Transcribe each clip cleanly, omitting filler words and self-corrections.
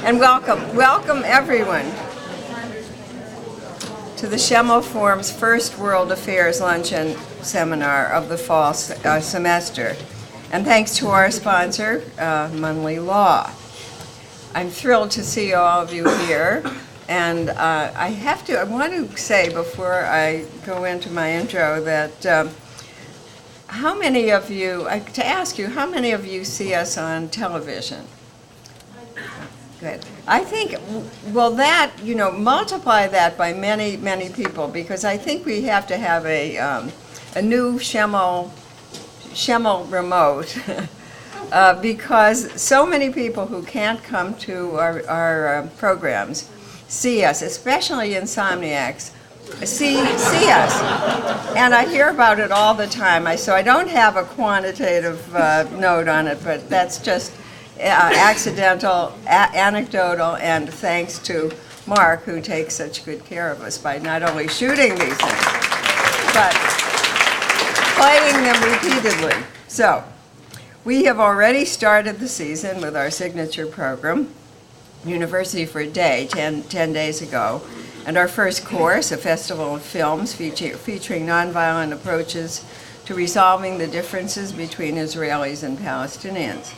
And welcome everyone to the Schemel Forum's first World Affairs Luncheon Seminar of the fall semester. And thanks to our sponsor, Munley Law. I'm thrilled to see all of you here. And I want to say before I go into my intro that how many of you see us on television? Good. I think, well, that, multiply that by many, many people, because I think we have to have a new Schemel remote, because so many people who can't come to our programs see us, especially insomniacs, see us. And I hear about it all the time. So I don't have a quantitative note on it, but that's just accidental, anecdotal, and thanks to Mark, who takes such good care of us by not only shooting these things, but playing them repeatedly. So, we have already started the season with our signature program, University for a Day, 10 days ago, and our first course, a festival of films featuring nonviolent approaches to resolving the differences between Israelis and Palestinians.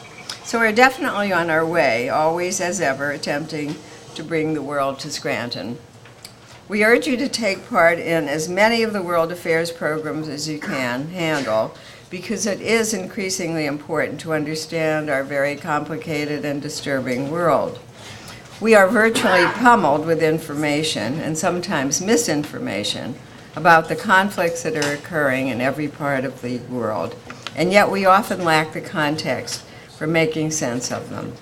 So we're definitely on our way, always as ever, attempting to bring the world to Scranton. We urge you to take part in as many of the World Affairs programs as you can handle, because it is increasingly important to understand our very complicated and disturbing world. We are virtually pummeled with information, and sometimes misinformation, about the conflicts that are occurring in every part of the world, and yet we often lack the context for making sense of them.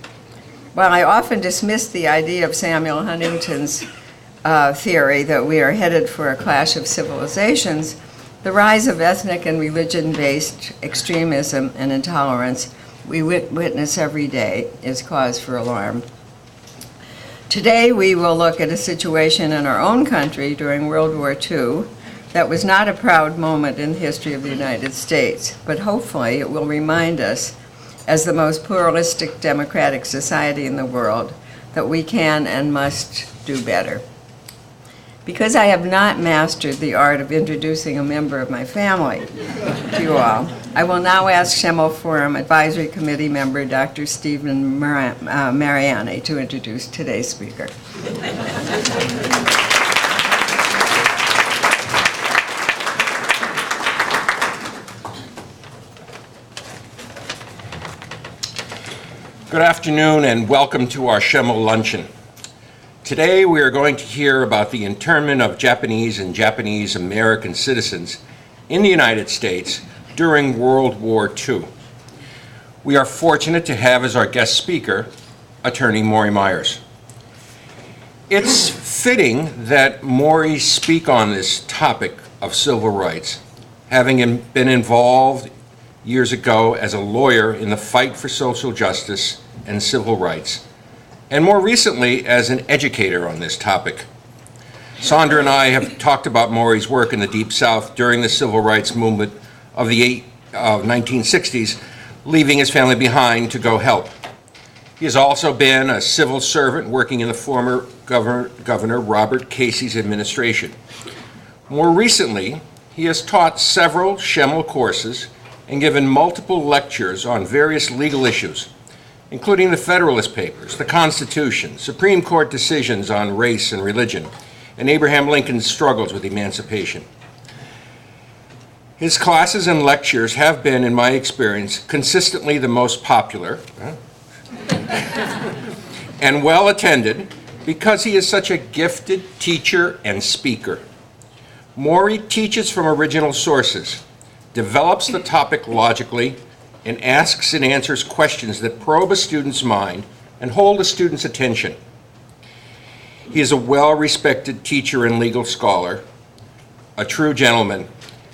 While I often dismiss the idea of Samuel Huntington's theory that we are headed for a clash of civilizations, the rise of ethnic and religion-based extremism and intolerance we witness every day is cause for alarm. Today we will look at a situation in our own country during World War II that was not a proud moment in the history of the United States, but hopefully it will remind us, as the most pluralistic democratic society in the world, that we can and must do better. Because I have not mastered the art of introducing a member of my family to you all, I will now ask Schemel Forum Advisory Committee member Dr. Stephen Mariani to introduce today's speaker. Good afternoon and welcome to our Schemel Luncheon. Today we are going to hear about the internment of Japanese and Japanese American citizens in the United States during World War II. We are fortunate to have as our guest speaker, attorney Morey Myers. It's fitting that Morey speak on this topic of civil rights, having been involved years ago as a lawyer in the fight for social justice and civil rights, and more recently as an educator on this topic. Sandra and I have talked about Morey's work in the Deep South during the civil rights movement of the 1960s, leaving his family behind to go help. He has also been a civil servant working in the former Governor Robert Casey's administration. More recently, he has taught several Schemel courses and given multiple lectures on various legal issues, including the Federalist Papers, the Constitution, Supreme Court decisions on race and religion, and Abraham Lincoln's struggles with emancipation. His classes and lectures have been, in my experience, consistently the most popular and well attended because he is such a gifted teacher and speaker. Morey teaches from original sources, develops the topic logically, and asks and answers questions that probe a student's mind and hold a student's attention. He is a well-respected teacher and legal scholar, a true gentleman,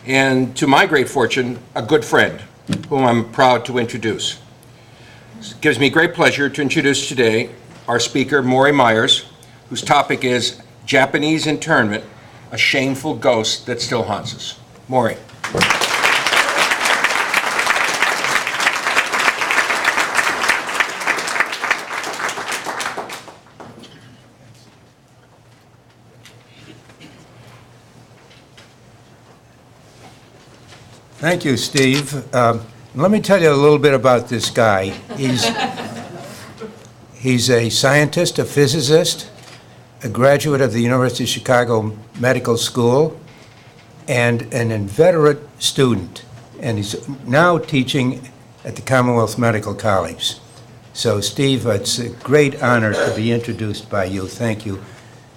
and to my great fortune, a good friend, whom I'm proud to introduce. It gives me great pleasure to introduce today our speaker, Morey Myers, whose topic is Japanese Internment, a Shameful Ghost That Still Haunts Us. Morey. Thank you, Steve. Let me tell you a little bit about this guy. He's a scientist, a physicist, a graduate of the University of Chicago Medical School, and an inveterate student. And he's now teaching at the Commonwealth Medical College. So, Steve, it's a great honor to be introduced by you. Thank you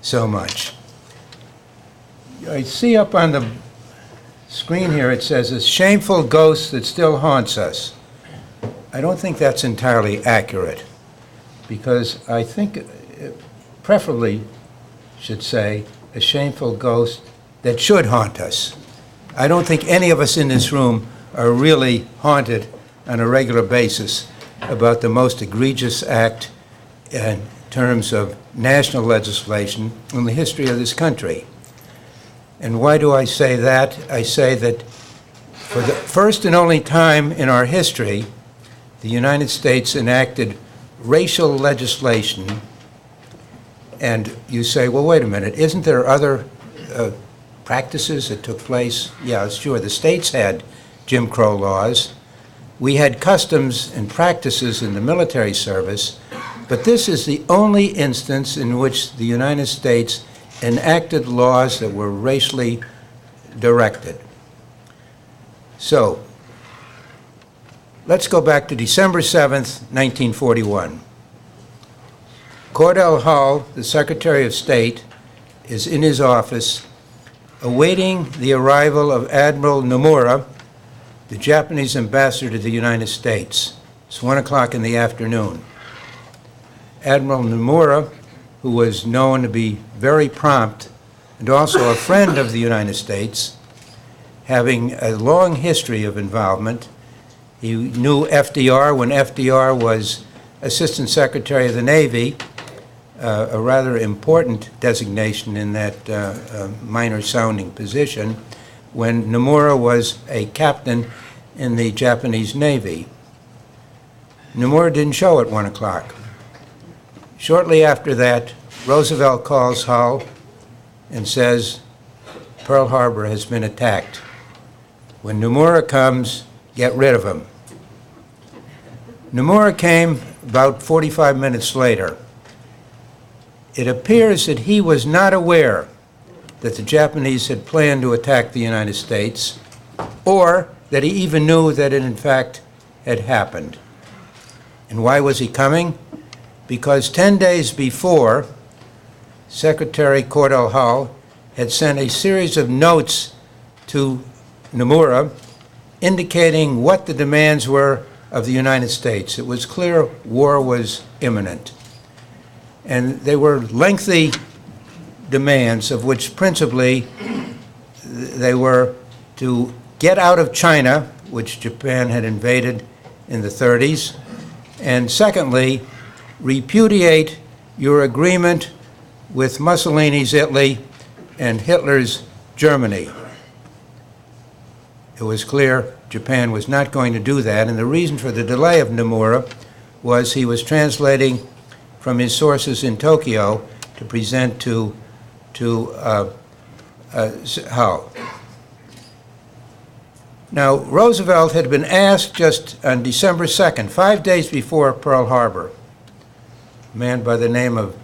so much. I see up on the screen here, it says, "A shameful ghost that still haunts us." I don't think that's entirely accurate, because I think preferably should say a shameful ghost that should haunt us. I don't think any of us in this room are really haunted on a regular basis about the most egregious act in terms of national legislation in the history of this country. And why do I say that? I say that for the first and only time in our history, the United States enacted racial legislation. And you say, well, wait a minute, isn't there other practices that took place? Yeah, sure, the states had Jim Crow laws. We had customs and practices in the military service, but this is the only instance in which the United States enacted laws that were racially directed. So, let's go back to December 7th, 1941. Cordell Hull, the Secretary of State, is in his office awaiting the arrival of Admiral Nomura, the Japanese ambassador to the United States. It's 1 o'clock in the afternoon. Admiral Nomura, who was known to be very prompt and also a friend of the United States, having a long history of involvement. He knew FDR when FDR was Assistant Secretary of the Navy, a rather important designation in that minor-sounding position, when Nomura was a captain in the Japanese Navy. Nomura didn't show at 1 o'clock. Shortly after that, Roosevelt calls Hull and says, Pearl Harbor has been attacked. When Nomura comes, get rid of him. Nomura came about 45 minutes later. It appears that he was not aware that the Japanese had planned to attack the United States, or that he even knew that it in fact had happened. And why was he coming? Because 10 days before, Secretary Cordell Hull had sent a series of notes to Nomura indicating what the demands were of the United States. It was clear war was imminent. And they were lengthy demands, of which principally they were to get out of China, which Japan had invaded in the 30s, and secondly, repudiate your agreement with Mussolini's Italy and Hitler's Germany. It was clear Japan was not going to do that, and the reason for the delay of Nomura was he was translating from his sources in Tokyo to present to Hull. Now, Roosevelt had been asked just on December 2nd, 5 days before Pearl Harbor, a man by the name of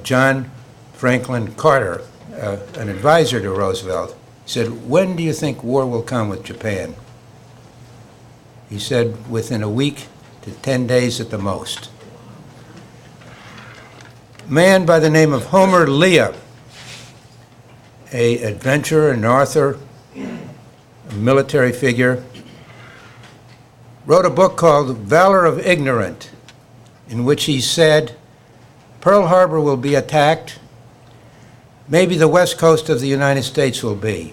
John Franklin Carter, an advisor to Roosevelt, said, when do you think war will come with Japan? He said, within a week to 10 days at the most. A man by the name of Homer Leah, an adventurer, an author, a military figure, wrote a book called Valor of Ignorant, in which he said, Pearl Harbor will be attacked. Maybe the west coast of the United States will be.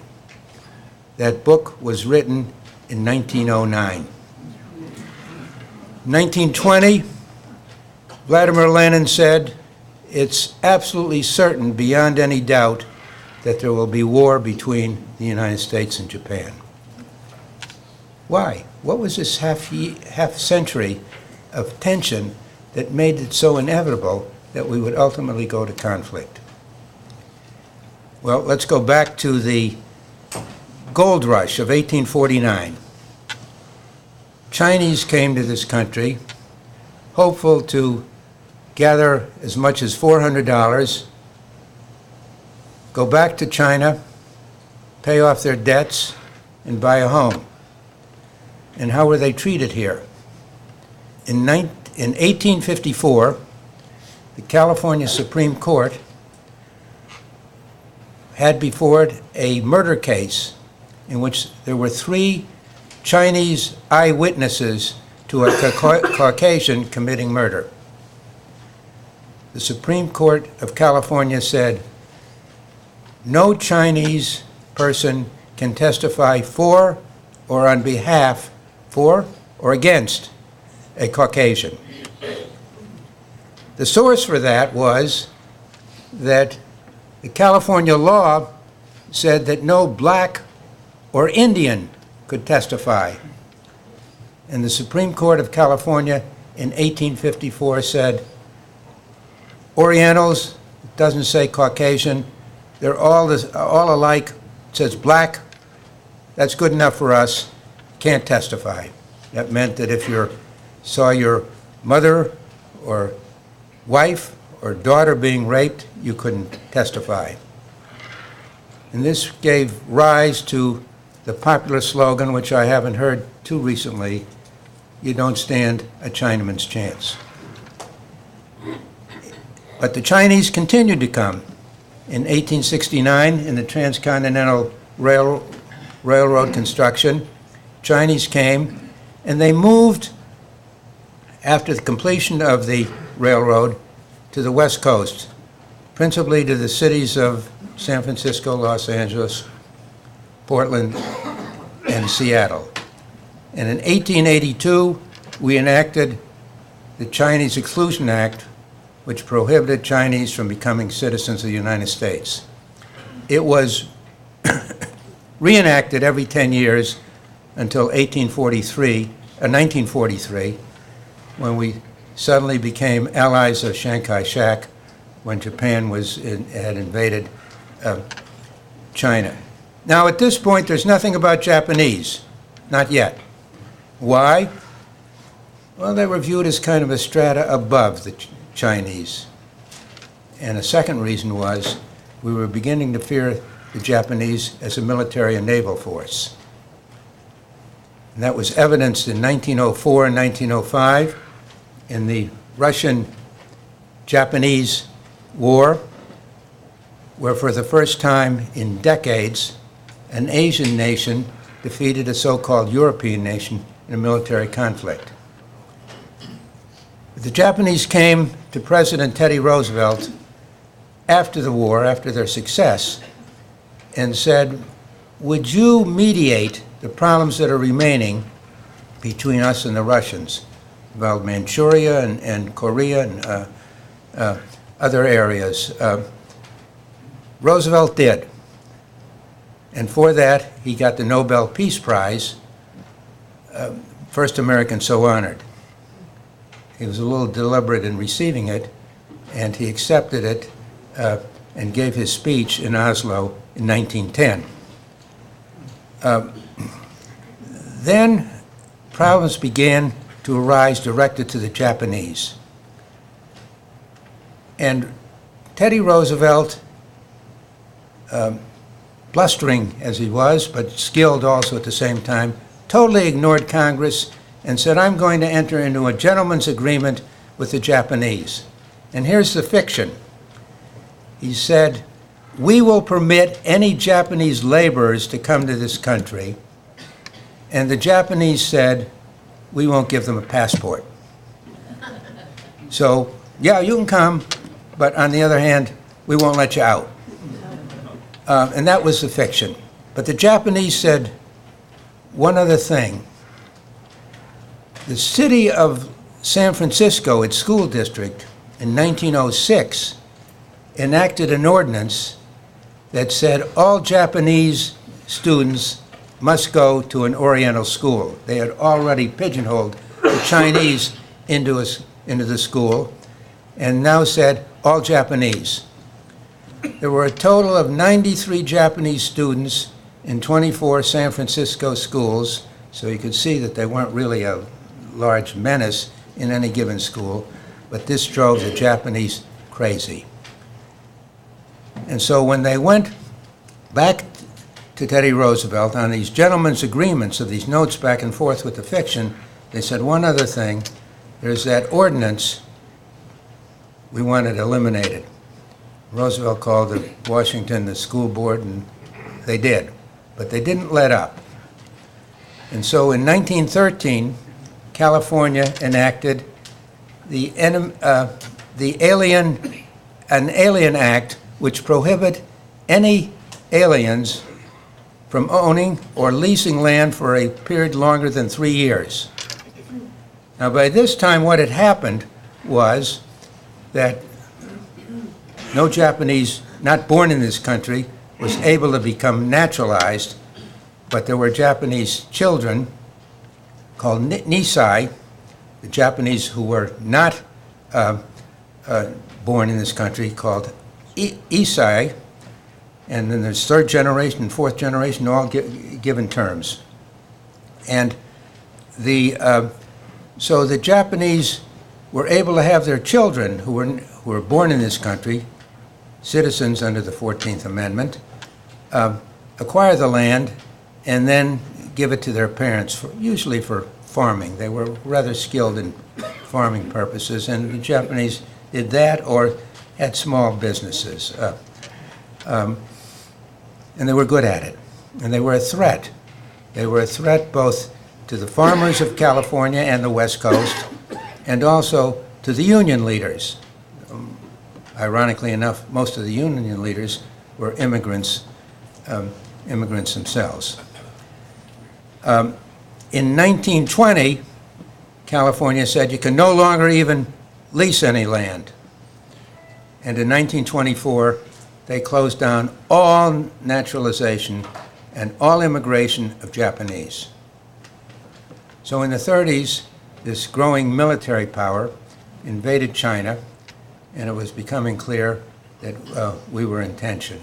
That book was written in 1909. 1920, Vladimir Lenin said, it's absolutely certain, beyond any doubt, that there will be war between the United States and Japan. Why? What was this half century of tension that made it so inevitable that we would ultimately go to conflict? Well, let's go back to the gold rush of 1849. Chinese came to this country hopeful to gather as much as $400, go back to China, pay off their debts, and buy a home. And how were they treated here? In 1854, the California Supreme Court had before it a murder case in which there were 3 Chinese eyewitnesses to a Caucasian committing murder. The Supreme Court of California said, no Chinese person can testify for or on behalf, for or against a Caucasian. The source for that was that the California law said that no black or Indian could testify. And the Supreme Court of California in 1854 said, Orientals, it doesn't say Caucasian, they're all alike, it says black, that's good enough for us, can't testify. That meant that if you saw your mother or wife or daughter being raped, you couldn't testify. And this gave rise to the popular slogan, which I haven't heard too recently, you don't stand a Chinaman's chance. But the Chinese continued to come. In 1869, in the transcontinental railroad construction, Chinese came, and they moved, after the completion of the railroad, to the West Coast, principally to the cities of San Francisco, Los Angeles, Portland, and Seattle. And in 1882, we enacted the Chinese Exclusion Act, which prohibited Chinese from becoming citizens of the United States. It was reenacted every 10 years until 1943, when we suddenly became allies of Chiang Kai-shek when Japan had invaded China. Now, at this point, there's nothing about Japanese, not yet. Why? Well, they were viewed as kind of a strata above the Chinese. And a second reason was we were beginning to fear the Japanese as a military and naval force. And that was evidenced in 1904 and 1905 in the Russian-Japanese War, where for the first time in decades, an Asian nation defeated a so-called European nation in a military conflict. The Japanese came to President Teddy Roosevelt after the war, after their success, and said, would you mediate the problems that are remaining between us and the Russians about Manchuria and Korea and other areas? Roosevelt did. And for that, he got the Nobel Peace Prize, first American so honored. He was a little deliberate in receiving it, and he accepted it and gave his speech in Oslo in 1910. Then problems began to arise directed to the Japanese. And Teddy Roosevelt, blustering as he was, but skilled also at the same time, totally ignored Congress and said, I'm going to enter into a gentleman's agreement with the Japanese. And here's the fiction. He said, we will permit any Japanese laborers to come to this country. And the Japanese said, we won't give them a passport. So, yeah, you can come, but on the other hand, we won't let you out. And that was the fiction. But the Japanese said one other thing. The city of San Francisco, its school district, in 1906, enacted an ordinance that said all Japanese students must go to an Oriental school. They had already pigeonholed the Chinese into the school, and now said all Japanese. There were a total of 93 Japanese students in 24 San Francisco schools, so you could see that they weren't really a large menace in any given school, but this drove the Japanese crazy. And so when they went back to Teddy Roosevelt on these gentlemen's agreements of these notes back and forth with the fiction, they said one other thing, there's that ordinance we wanted eliminated. Roosevelt called it Washington the school board, and they did, but they didn't let up. And so in 1913, California enacted an Alien Act, which prohibit any aliens from owning or leasing land for a period longer than 3 years. Now, by this time, what had happened was that no Japanese not born in this country was able to become naturalized, but there were Japanese children called Nisei, the Japanese who were not born in this country, called Isai, and then there's third generation and fourth generation, all given terms. And so the Japanese were able to have their children who were born in this country, citizens under the 14th Amendment, acquire the land and then give it to their parents, usually for farming. They were rather skilled in farming purposes, and the Japanese did that or had small businesses. And they were good at it. And they were a threat. They were a threat both to the farmers of California and the West Coast, and also to the union leaders. Ironically enough, most of the union leaders were immigrants themselves. In 1920, California said you can no longer even lease any land. And in 1924, they closed down all naturalization and all immigration of Japanese. So in the 30s, this growing military power invaded China, and it was becoming clear that we were in tension.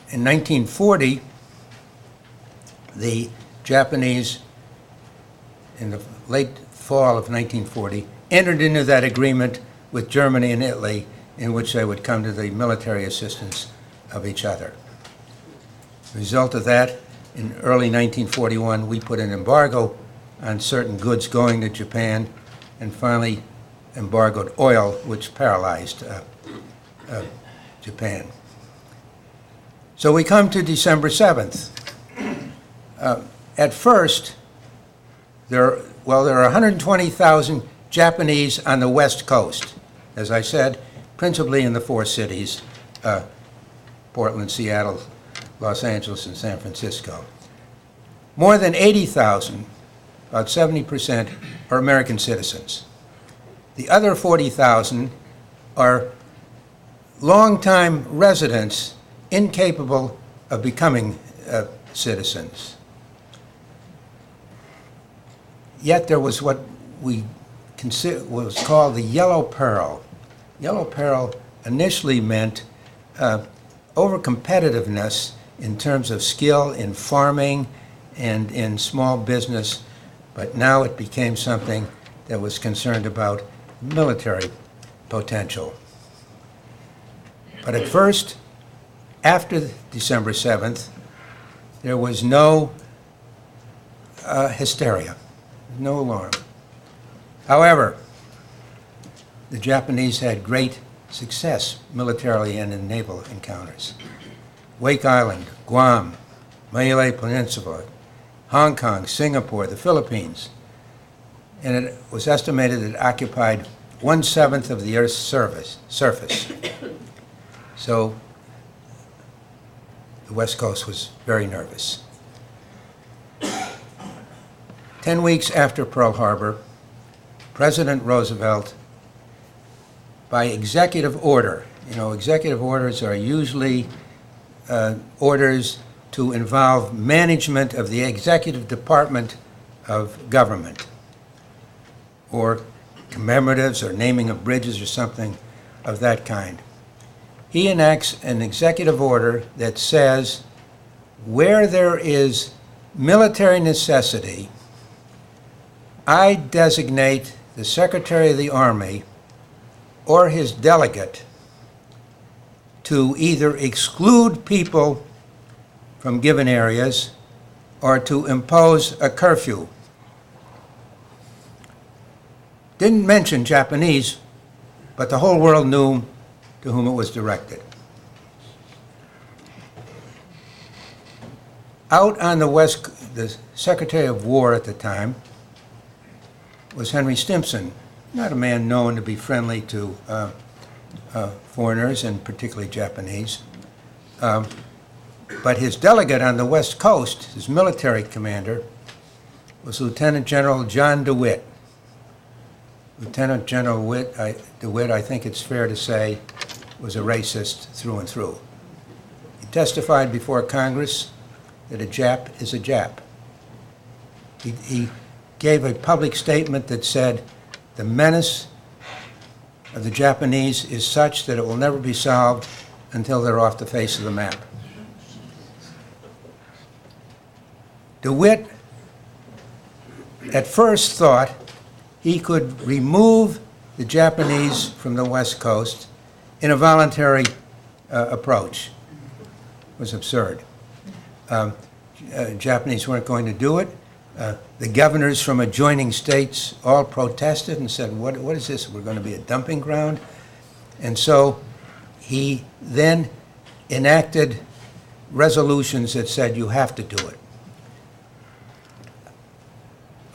In 1940, the Japanese, in the late fall of 1940, entered into that agreement with Germany and Italy in which they would come to the military assistance of each other. As a result of that, in early 1941, we put an embargo on certain goods going to Japan, and finally embargoed oil, which paralyzed Japan. So we come to December 7th. At first, there are 120,000 Japanese on the West Coast, as I said, principally in the four cities, Portland, Seattle, Los Angeles, and San Francisco. More than 80,000, about 70%, are American citizens. The other 40,000 are longtime residents incapable of becoming citizens. Yet there was what was called the Yellow Peril. Yellow Peril initially meant over-competitiveness in terms of skill in farming and in small business, but now it became something that was concerned about military potential. But at first, after December 7th, there was no hysteria, no alarm. However, the Japanese had great success militarily and in naval encounters. Wake Island, Guam, Malay Peninsula, Hong Kong, Singapore, the Philippines. And it was estimated it occupied 1/7 of the Earth's surface. So the West Coast was very nervous. 10 weeks after Pearl Harbor, President Roosevelt, by executive order, executive orders are usually orders to involve management of the executive department of government, or commemoratives or naming of bridges or something of that kind. He enacts an executive order that says where there is military necessity, I designate the Secretary of the Army or his delegate to either exclude people from given areas or to impose a curfew. Didn't mention Japanese, but the whole world knew to whom it was directed. Out on the West, the Secretary of War at the time was Henry Stimson, not a man known to be friendly to foreigners, and particularly Japanese. But his delegate on the West Coast, his military commander, was Lieutenant General John DeWitt. Lieutenant General DeWitt, I think it's fair to say, was a racist through and through. He testified before Congress that a Jap is a Jap. He gave a public statement that said the menace of the Japanese is such that it will never be solved until they're off the face of the map. DeWitt at first thought he could remove the Japanese from the West Coast in a voluntary approach. It was absurd. Japanese weren't going to do it. The governors from adjoining states all protested and said, what is this? We're going to be a dumping ground? And so he then enacted resolutions that said you have to do it.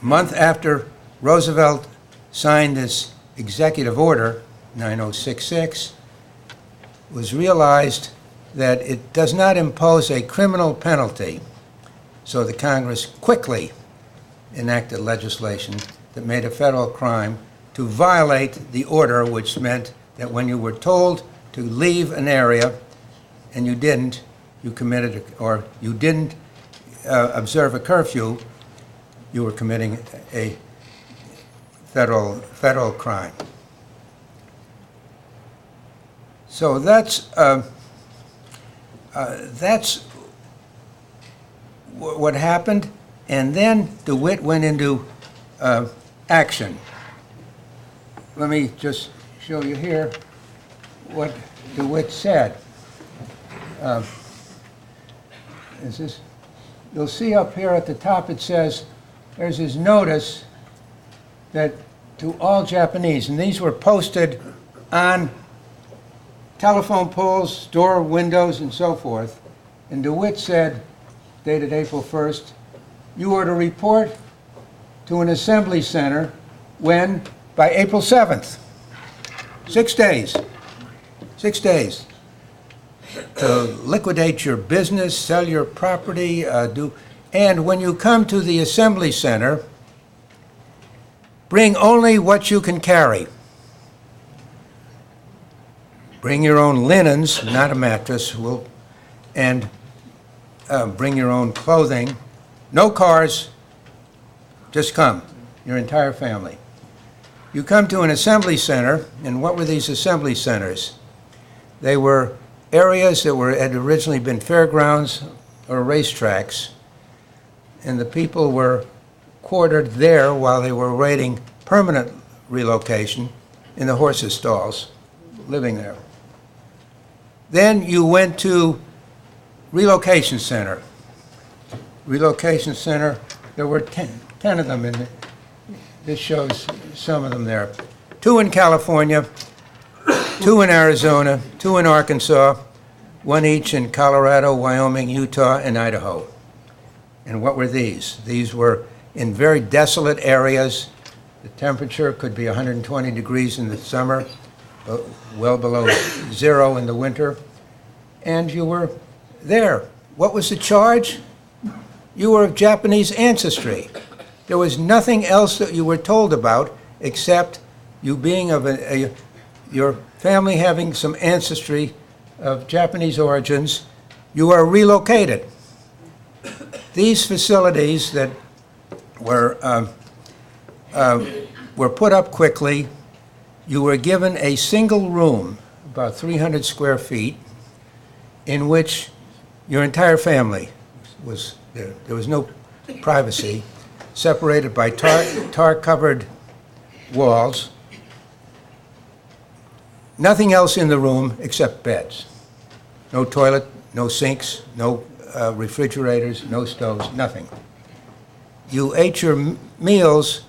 A month after Roosevelt signed this executive order, 9066, it was realized that it does not impose a criminal penalty. So the Congress quickly enacted legislation that made a federal crime to violate the order, which meant that when you were told to leave an area and you didn't, you committed, or you didn't observe a curfew, you were committing a federal crime. So that's what happened, and then DeWitt went into action. Let me just show you here what DeWitt said. You'll see up here at the top it says, there's his notice that to all Japanese, and these were posted on telephone poles, door windows, and so forth. And DeWitt said, dated April 1st, you are to report to an assembly center when? By April 7th. 6 days. 6 days. To liquidate your business, sell your property, and when you come to the assembly center, bring only what you can carry. Bring your own linens, not a mattress, and bring your own clothing. No cars, just come, your entire family. You come to an assembly center, and what were these assembly centers? They were areas that had originally been fairgrounds or racetracks, and the people were quartered there while they were awaiting permanent relocation in the horses' stalls, living there. Then you went to relocation center. Relocation center, there were 10 of them in it. This shows some of them there. 2 in California, 2 in Arizona, 2 in Arkansas, 1 each in Colorado, Wyoming, Utah, and Idaho. And what were these? These were in very desolate areas. The temperature could be 120 degrees in the summer, well below 0 in the winter. And you were there. What was the charge? You were of Japanese ancestry. There was nothing else that you were told about except you being of your family having some ancestry of Japanese origins. You are relocated. These facilities that were put up quickly. You were given a single room, about 300 square feet, in which your entire family was there. There was no privacy, separated by tar-covered walls. Nothing else in the room except beds. No toilet, no sinks, no refrigerators, no stoves, nothing. You ate your meals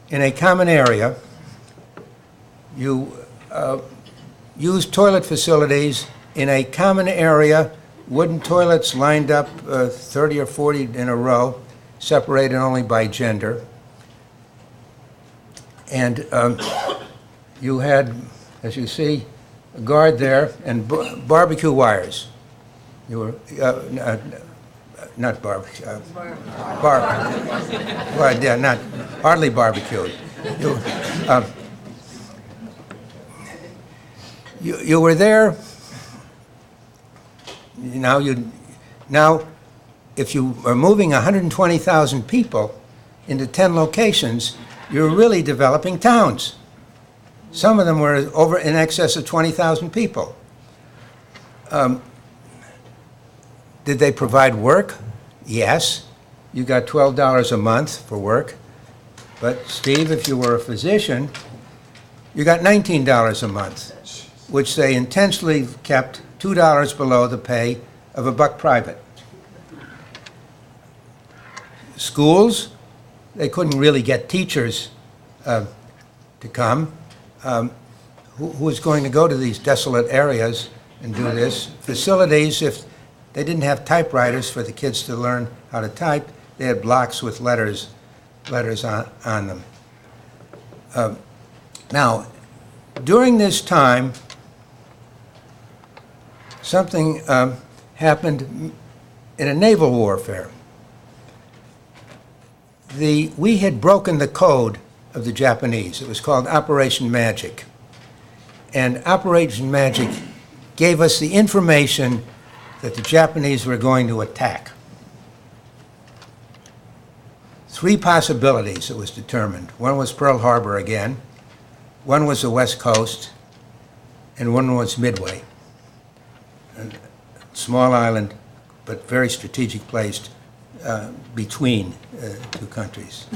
in a common area. You used toilet facilities in a common area, wooden toilets lined up 30 or 40 in a row, separated only by gender. And you had, as you see, a guard there and barbecue wires. You were, not barbecue, well, yeah, not, hardly barbecued. You were there. Now, if you are moving 120,000 people into 10 locations, you're really developing towns. Some of them were over in excess of 20,000 people. Did they provide work? Yes. You got $12 a month for work. But Steve, if you were a physician, you got $19 a month, which they intentionally kept $2 below the pay of a buck private. Schools, they couldn't really get teachers to come. Who was going to go to these desolate areas and do this? Facilities, if they didn't have typewriters for the kids to learn how to type, they had blocks with letters on them. Now, during this time, something happened in a naval warfare. We had broken the code of the Japanese. It was called Operation Magic. And Operation Magic gave us the information that the Japanese were going to attack. 3 possibilities, it was determined. One was Pearl Harbor again, one was the West Coast, and one was Midway. A small island, but very strategic placed between 2 countries.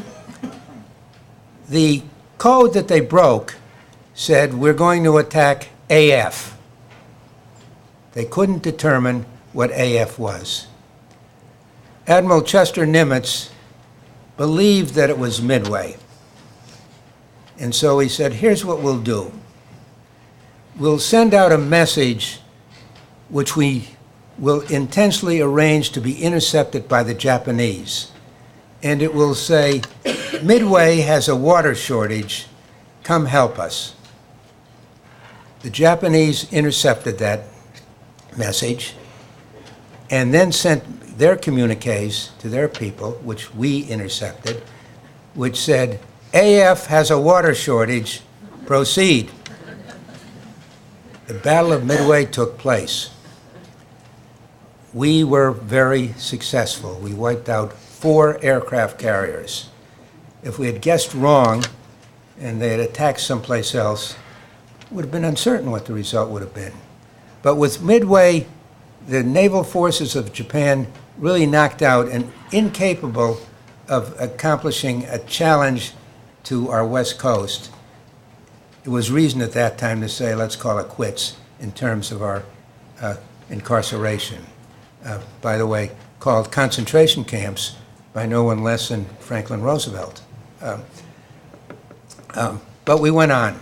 The code that they broke said, we're going to attack AF. They couldn't determine what AF was. Admiral Chester Nimitz believed that it was Midway. And so he said, here's what we'll do. We'll send out a message which we will intentionally arrange to be intercepted by the Japanese. And it will say, Midway has a water shortage, come help us. The Japanese intercepted that message and then sent their communiques to their people, which we intercepted, which said, AF has a water shortage, proceed. The Battle of Midway took place. We were very successful. We wiped out 4 aircraft carriers. If we had guessed wrong and they had attacked someplace else, it would have been uncertain what the result would have been. But with Midway, the naval forces of Japan really knocked out and incapable of accomplishing a challenge to our West Coast. It was reason at that time to say, let's call it quits in terms of our incarceration. By the way, called concentration camps by no one less than Franklin Roosevelt. But we went on.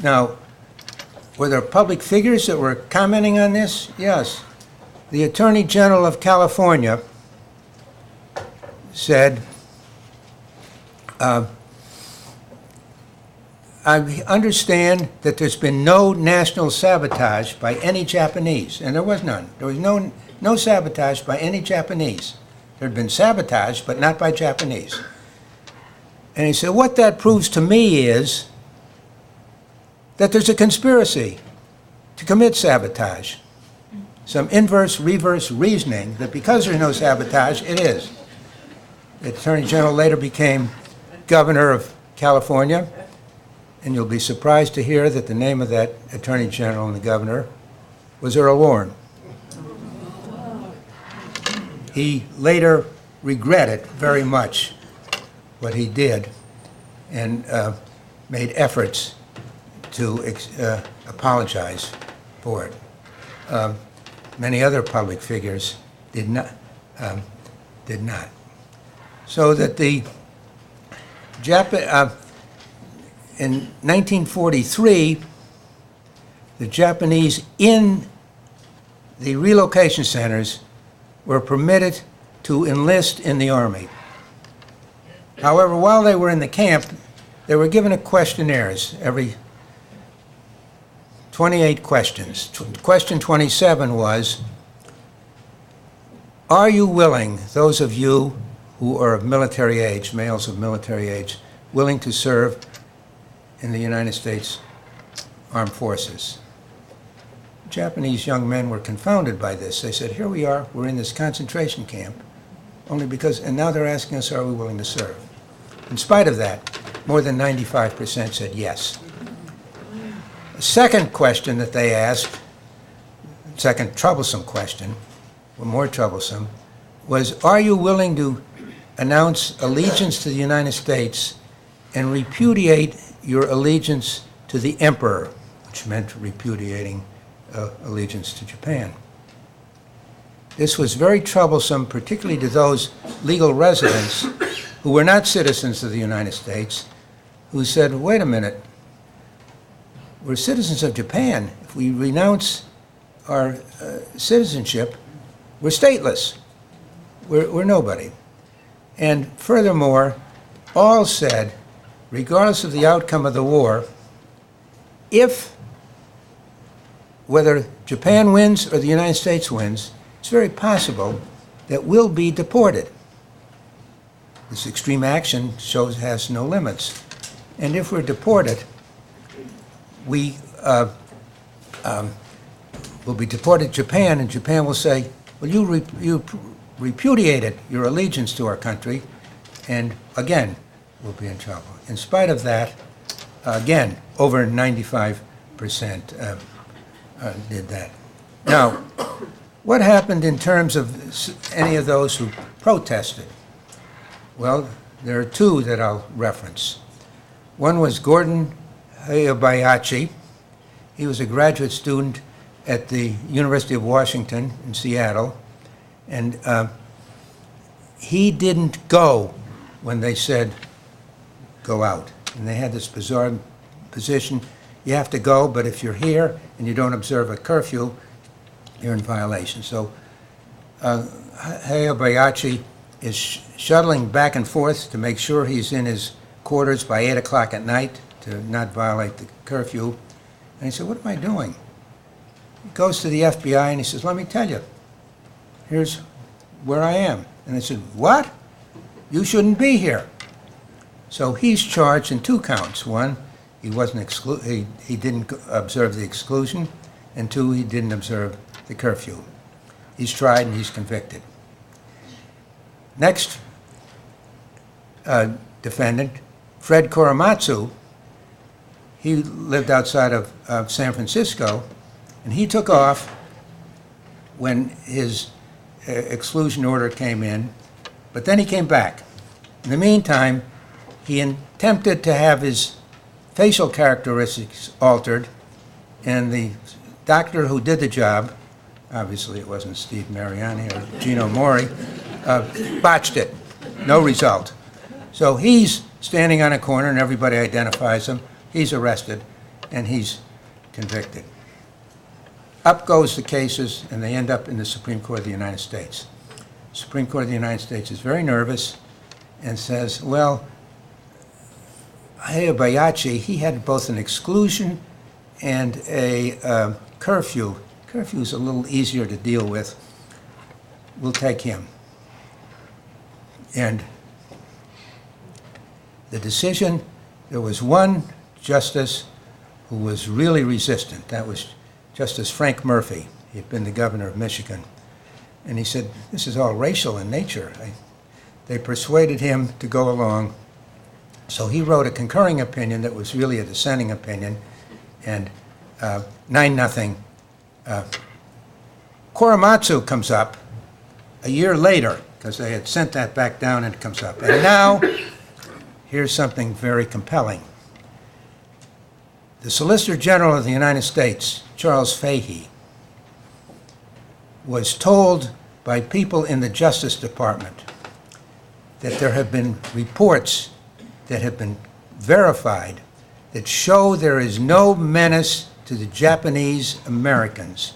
Now, were there public figures that were commenting on this? Yes. The Attorney General of California said, I understand that there's been no national sabotage by any Japanese, and there was none. There was no sabotage by any Japanese. There had been sabotage, but not by Japanese. And he said, what that proves to me is that there's a conspiracy to commit sabotage. Some inverse, reverse reasoning that because there's no sabotage, it is. The Attorney General later became governor of California, and you'll be surprised to hear that the name of that Attorney General and the governor was Earl Warren. he later regretted very much what he did and made efforts to apologize for it. Many other public figures did not. So that in 1943, the Japanese in the relocation centers were permitted to enlist in the Army. However, while they were in the camp, they were given questionnaires, every 28 questions. Question 27 was, are you willing, those of you who are of military age, males of military age, willing to serve in the United States Armed Forces? Japanese young men were confounded by this. They said, here we are, we're in this concentration camp, only because, and now they're asking us, are we willing to serve? In spite of that, more than 95% said yes. The second question that they asked, second troublesome question, or more troublesome, was, are you willing to announce allegiance to the United States and repudiate your allegiance to the emperor, which meant repudiating allegiance to Japan? This was very troublesome, particularly to those legal residents who were not citizens of the United States, who said, wait a minute, we're citizens of Japan. If we renounce our citizenship, we're stateless. We're nobody. And furthermore, all said, regardless of the outcome of the war, if whether Japan wins or the United States wins, it's very possible that we'll be deported. This extreme action has no limits. And if we're deported, we will be deported to Japan, and Japan will say, well, you repudiated your allegiance to our country, and again, we'll be in trouble. In spite of that, again, over 95% did that. Now, what happened in terms of any of those who protested? Well, there are two that I'll reference. One was Gordon Hibachi. He was a graduate student at the University of Washington in Seattle, and he didn't go when they said, go out. And they had this bizarre position, you have to go, but if you're here and you don't observe a curfew, you're in violation. So Hibachi is shuttling back and forth to make sure he's in his quarters by 8 o'clock at night to not violate the curfew. And he said, what am I doing? He goes to the FBI and he says, let me tell you, here's where I am. And they said, what? You shouldn't be here. So he's charged in 2 counts. One, he didn't observe the exclusion, and 2, he didn't observe the curfew. He's tried and he's convicted. Next defendant, Fred Korematsu, he lived outside of San Francisco, and he took off when his exclusion order came in, but then he came back. In the meantime, he attempted to have his facial characteristics altered, and the doctor who did the job, obviously it wasn't Steve Mariani or Gino Morey, botched it. No result. So he's standing on a corner and everybody identifies him. He's arrested and he's convicted. Up goes the cases and they end up in the Supreme Court of the United States. The Supreme Court of the United States is very nervous and says, well, Hibachi, he had both an exclusion and a curfew. Curfew's a little easier to deal with. We'll take him. And the decision, there was one justice who was really resistant. That was Justice Frank Murphy. He'd been the governor of Michigan. And he said, this is all racial in nature. They persuaded him to go along. So he wrote a concurring opinion that was really a dissenting opinion, and 9-0. Korematsu comes up a year later, because they had sent that back down, and it comes up. And now, here's something very compelling. The Solicitor General of the United States, Charles Fahey, was told by people in the Justice Department that there have been reports that have been verified that show there is no menace to the Japanese Americans.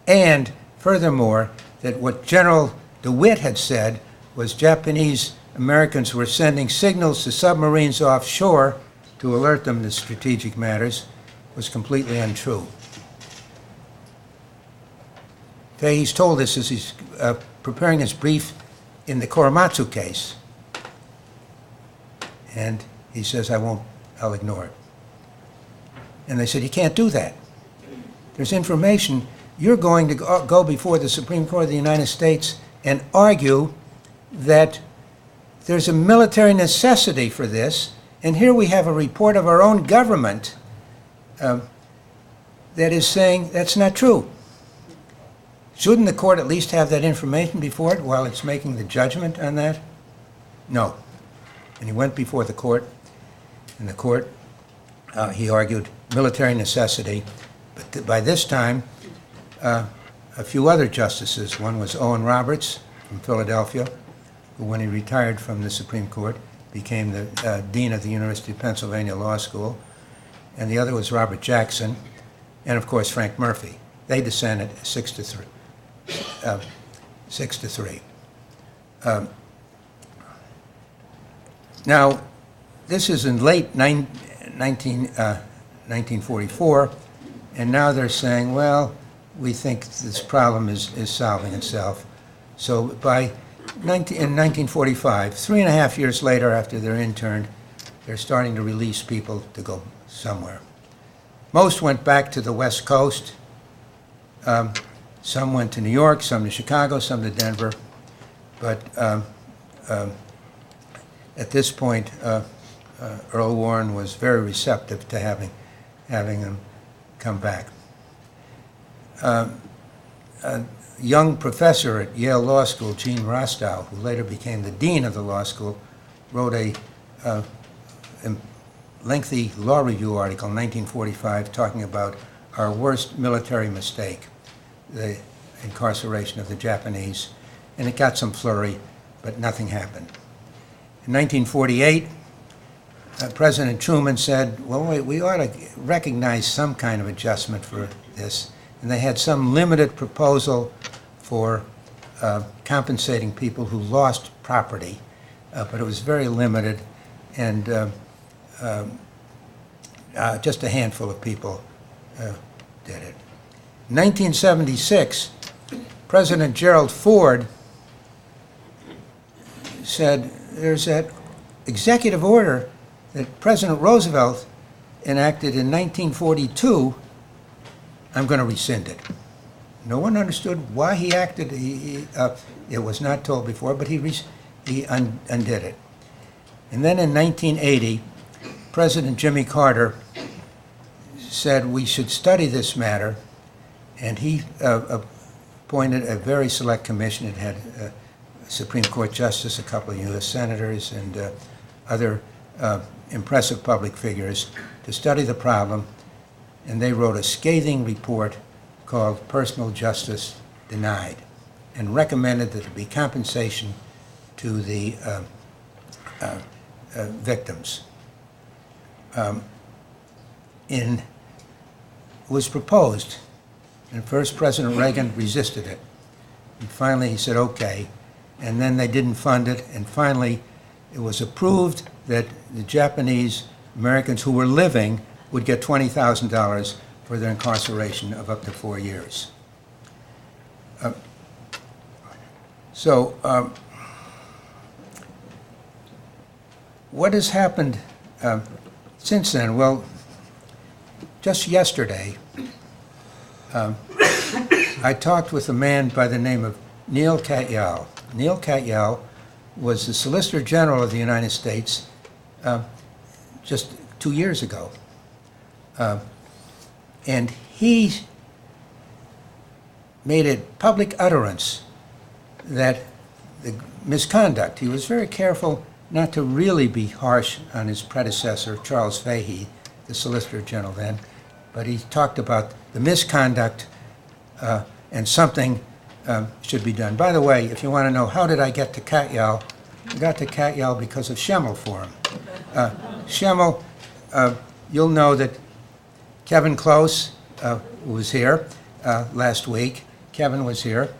And furthermore, that what General DeWitt had said was Japanese Americans were sending signals to submarines offshore to alert them to strategic matters was completely untrue. Fahey's told this as he's preparing his brief in the Korematsu case. And he says, I'll ignore it. And they said, you can't do that. There's information. You're going to go before the Supreme Court of the United States and argue that there's a military necessity for this, and here we have a report of our own government that is saying that's not true. Shouldn't the court at least have that information before it while it's making the judgment on that? No. And he went before the court. In the court, he argued military necessity. But by this time, a few other justices, one was Owen Roberts from Philadelphia, who when he retired from the Supreme Court became the dean of the University of Pennsylvania Law School, and the other was Robert Jackson, and of course Frank Murphy. They dissented 6-3. 6-3. Now, this is in late 1944, and now they're saying, well, we think this problem is solving itself. So in 1945, 3.5 years later after they're interned, they're starting to release people to go somewhere. Most went back to the West Coast. Some went to New York, some to Chicago, some to Denver. But at this point, Earl Warren was very receptive to having them come back. A young professor at Yale Law School, Gene Rostow, who later became the dean of the law school, wrote a lengthy law review article in 1945 talking about our worst military mistake, the incarceration of the Japanese. And it got some flurry, but nothing happened. In 1948, President Truman said, well, wait, we ought to recognize some kind of adjustment for this. And they had some limited proposal for compensating people who lost property, but it was very limited, and just a handful of people did it. In 1976, President Gerald Ford said, there's that executive order that President Roosevelt enacted in 1942, I'm going to rescind it. No one understood why he acted. It was not told before, but he undid it. And then in 1980, President Jimmy Carter said we should study this matter, and he appointed a very select commission. It had a Supreme Court justice, a couple of U.S. senators, and other impressive public figures to study the problem, and they wrote a scathing report called Personal Justice Denied, and recommended that there be compensation to the victims. It was proposed, and first President Reagan resisted it, and finally he said okay, and then they didn't fund it, and finally it was approved that the Japanese Americans who were living would get $20,000 for their incarceration of up to 4 years. What has happened since then? Well, just yesterday, I talked with a man by the name of Neal Katyal. Neal Katyal was the Solicitor General of the United States just 2 years ago. And he made a public utterance that the misconduct, he was very careful not to really be harsh on his predecessor, Charles Fahey, the Solicitor General then, but he talked about the misconduct and something should be done. By the way, if you want to know how did I get to Katyal, I got to Katyal because of Schemel Forum. Schemel, you'll know that Kevin Close, who was here last week, Kevin was here,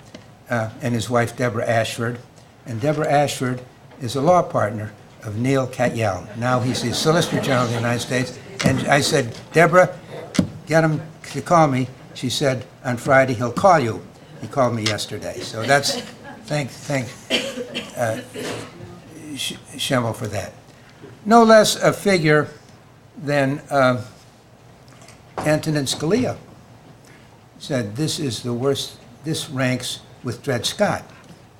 and his wife Deborah Ashford. And Deborah Ashford is a law partner of Neal Katyal. Now he's the Solicitor General of the United States. And I said, Deborah, get him to call me. She said, on Friday he'll call you. He called me yesterday. So that's, thank Schemel for that. No less a figure than Antonin Scalia said, this is the worst, this ranks with Dred Scott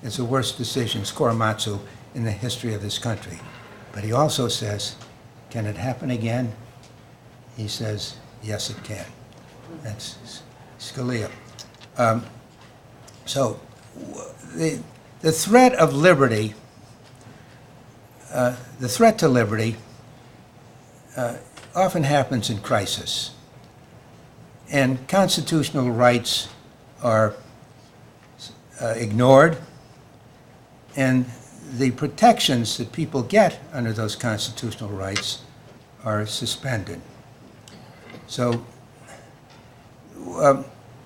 as the worst decisions, Korematsu, in the history of this country. But he also says, can it happen again? He says, yes, it can. That's Scalia. So the threat of liberty, the threat to liberty often happens in crisis. And constitutional rights are ignored, and the protections that people get under those constitutional rights are suspended. So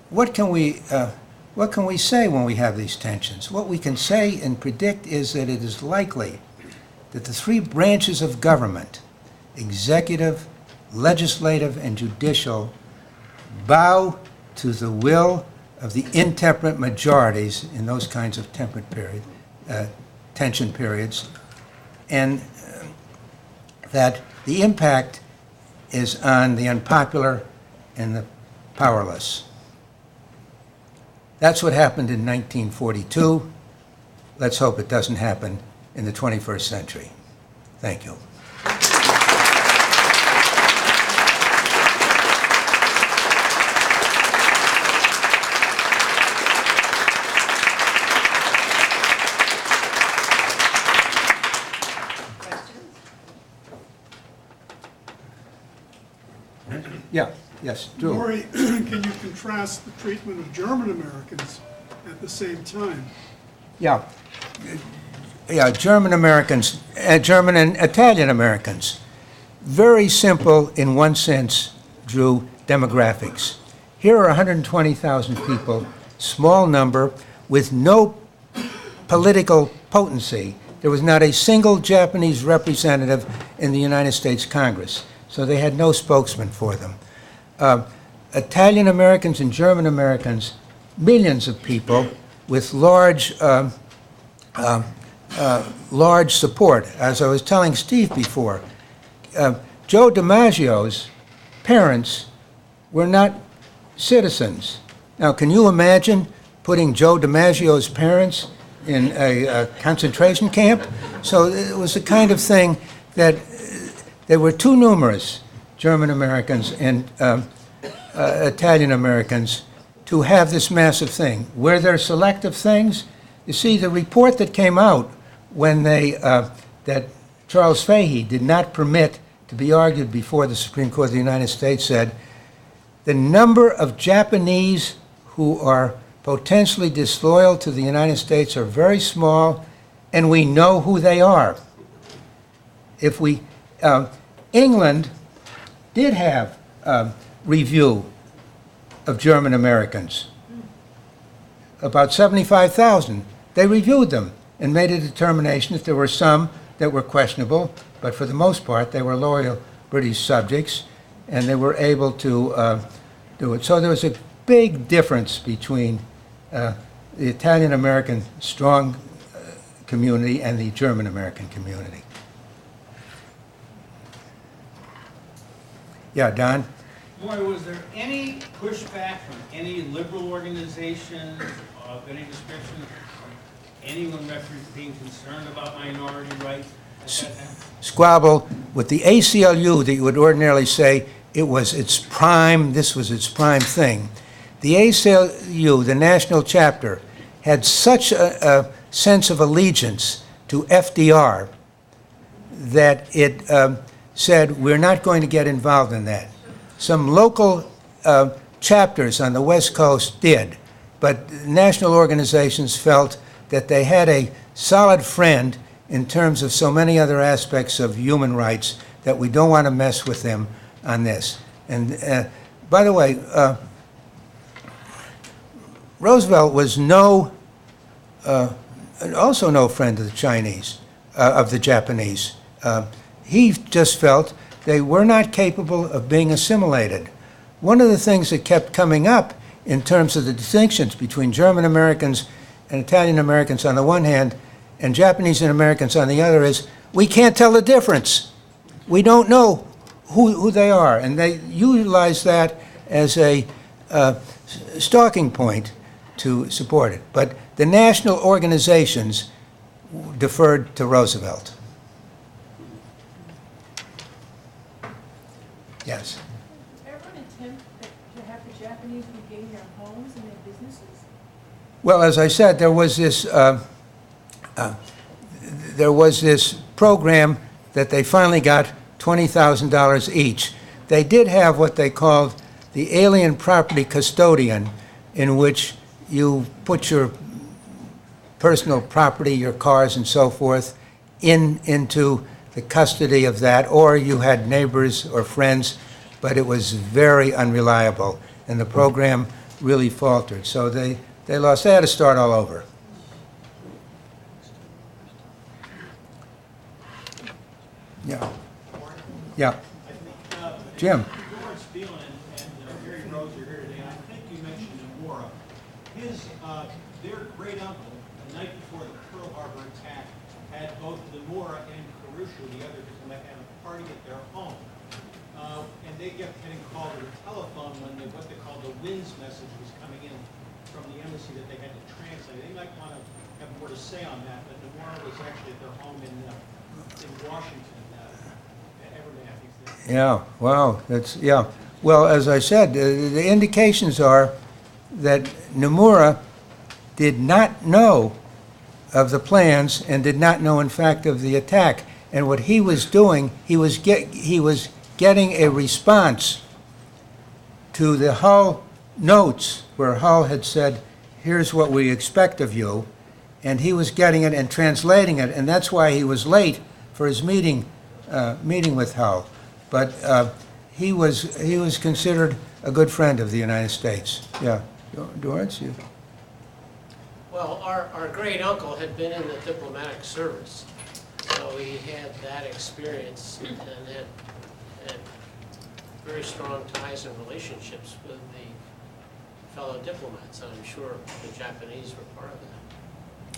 what can we say when we have these tensions? What we can say and predict is that it is likely that the three branches of government, executive, legislative, and judicial, bow to the will of the intemperate majorities in those kinds of tension periods, and that the impact is on the unpopular and the powerless. That's what happened in 1942. Let's hope it doesn't happen in the 21st century. Thank you. Yeah, yes, Drew. Morey, can you contrast the treatment of German Americans at the same time? Yeah, German Americans, German and Italian Americans. Very simple in one sense, Drew, demographics. Here are 120,000 people, small number, with no political potency. There was not a single Japanese representative in the United States Congress, so they had no spokesman for them. Italian Americans and German Americans, millions of people with large support. As I was telling Steve before, Joe DiMaggio's parents were not citizens. Now, can you imagine putting Joe DiMaggio's parents in a concentration camp? So it was the kind of thing that they were too numerous, German Americans and Italian Americans, to have this massive thing. Were there selective things? You see, the report that came out when that Charles Fahey did not permit to be argued before the Supreme Court of the United States said, the number of Japanese who are potentially disloyal to the United States are very small, and we know who they are. If we, England did have review of German Americans, about 75,000. They reviewed them and made a determination that there were some that were questionable, but for the most part they were loyal British subjects, and they were able to do it. So there was a big difference between the Italian American strong community and the German American community. Yeah, Don? Morey, was there any pushback from any liberal organization of any description, anyone being concerned about minority rights at that time? Squabble with the ACLU that you would ordinarily say it was its prime, this was its prime thing. The ACLU, the national chapter, had such a sense of allegiance to FDR that it said, we're not going to get involved in that. Some local chapters on the West Coast did, but national organizations felt that they had a solid friend in terms of so many other aspects of human rights that we don't want to mess with them on this. And by the way, Roosevelt was also no friend of the Chinese, of the Japanese. He just felt they were not capable of being assimilated. One of the things that kept coming up in terms of the distinctions between German Americans and Italian Americans on the one hand, and Japanese and Americans on the other is, we can't tell the difference. We don't know who they are. And they utilize that as a stalking point to support it. But the national organizations deferred to Roosevelt. Yes. Ever an attempt to have the Japanese regain their homes and their businesses? Well, as I said, there was this program that they finally got $20,000 each. They did have what they called the alien property custodian, in which you put your personal property, your cars and so forth, into the custody of that, or you had neighbors or friends, but it was very unreliable, and the program really faltered. So they lost. They had to start all over. Yeah. Yeah. Jim. Lawrence Phelan and Gary Rose are here today, and I think you mentioned Nomura. Their great uncle, the night before the Pearl Harbor attack, had both Nomura and Karusha, the other, to have a party at their home. And they kept getting called to the telephone when what they called the WINS message was coming in from the embassy that they had to translate. They might want to have more to say on that, but Nomura was actually at their home in Washington. Yeah, wow, that's, yeah. Well, as I said, the indications are that Nomura did not know of the plans and did not know, in fact, of the attack. And what he was doing, he was getting a response to the Hull notes, where Hull had said, here's what we expect of you, and he was getting it and translating it, and that's why he was late for his meeting with Hull. But he was considered a good friend of the United States. Yeah, Doris, you? Well, our great uncle had been in the diplomatic service, so he had that experience and had very strong ties and relationships with the fellow diplomats. I'm sure the Japanese were part of that.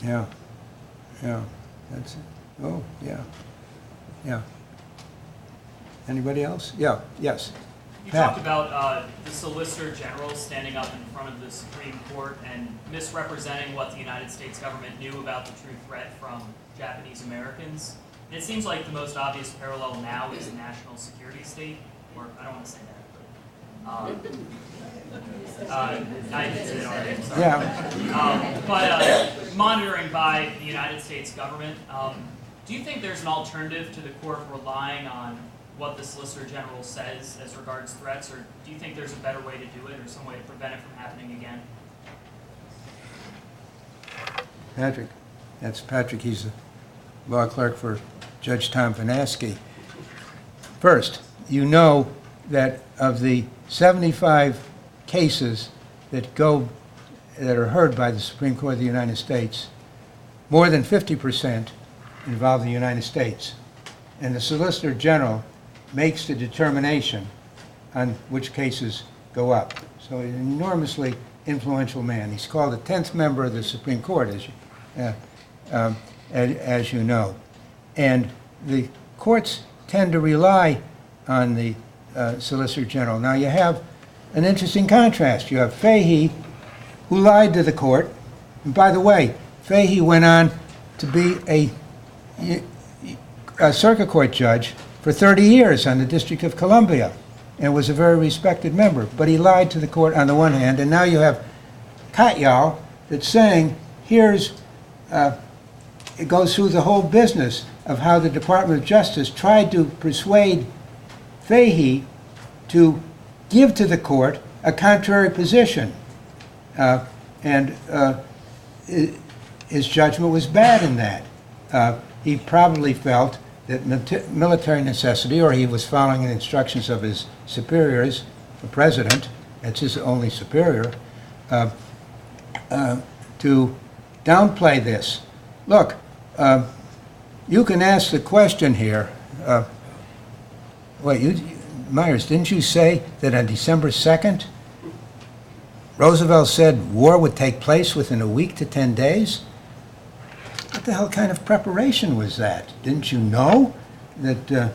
Yeah, yeah, that's it. Oh, yeah, yeah. Anybody else? Yeah, yes. You Pat. talked about the Solicitor General standing up in front of the Supreme Court and misrepresenting what the United States government knew about the true threat from Japanese Americans. And it seems like the most obvious parallel now is the national security state, or I don't want to say that, but I did say it already, sorry. Yeah. But monitoring by the United States government, do you think there's an alternative to the court relying on what the Solicitor General says as regards threats, or do you think there's a better way to do it or some way to prevent it from happening again? Patrick. That's Patrick. He's a law clerk for Judge Tom Vanevski. First, you know that of the 75 cases that are heard by the Supreme Court of the United States, more than 50% involve the United States. And the Solicitor General makes the determination on which cases go up. So he's an enormously influential man. He's called the 10th member of the Supreme Court, as you know. And the courts tend to rely on the Solicitor General. Now you have an interesting contrast. You have Fahey, who lied to the court. And by the way, Fahey went on to be a circuit court judge for 30 years on the District of Columbia and was a very respected member. But he lied to the court on the one hand, and now you have Katyal that's saying here's, it goes through the whole business of how the Department of Justice tried to persuade Fahey to give to the court a contrary position. And his judgment was bad in that. He probably felt that military necessity, or he was following the instructions of his superiors, the president, that's his only superior, to downplay this. Look, you can ask the question here. Wait, Myers, didn't you say that on December 2nd, Roosevelt said war would take place within a week to 10 days? What the hell kind of preparation was that? Didn't you know that,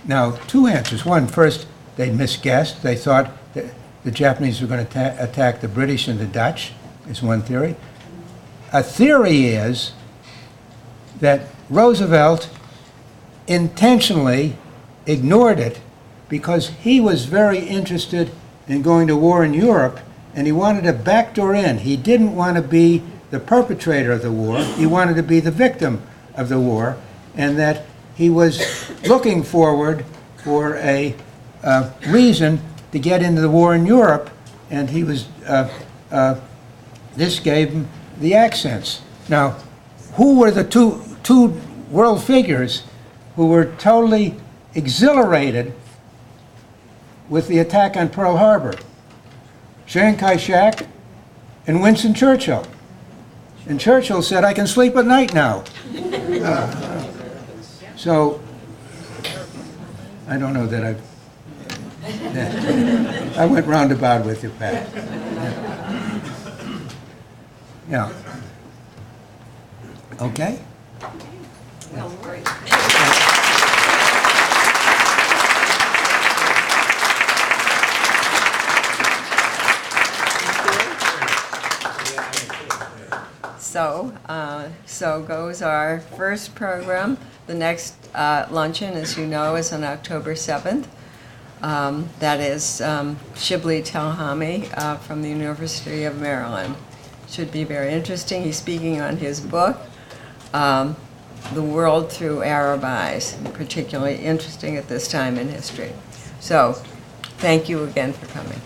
now, two answers. One, first, they misguessed. They thought that the Japanese were going to attack the British and the Dutch, is one theory. A theory is that Roosevelt intentionally ignored it because he was very interested in going to war in Europe, and he wanted to backdoor in. He didn't want to be the perpetrator of the war. He wanted to be the victim of the war, and that he was looking forward for a reason to get into the war in Europe, and he was, this gave him the accents. Now, who were the two world figures who were totally exhilarated with the attack on Pearl Harbor? Chiang Kai-shek and Winston Churchill. And Churchill said, "I can sleep at night now." So, I don't know that I went roundabout with you, Pat. Yeah. Okay? Well, great. So goes our first program. The next luncheon, as you know, is on October 7th. That is Shibli Telhami from the University of Maryland. Should be very interesting. He's speaking on his book, The World Through Arab Eyes, particularly interesting at this time in history. So, thank you again for coming.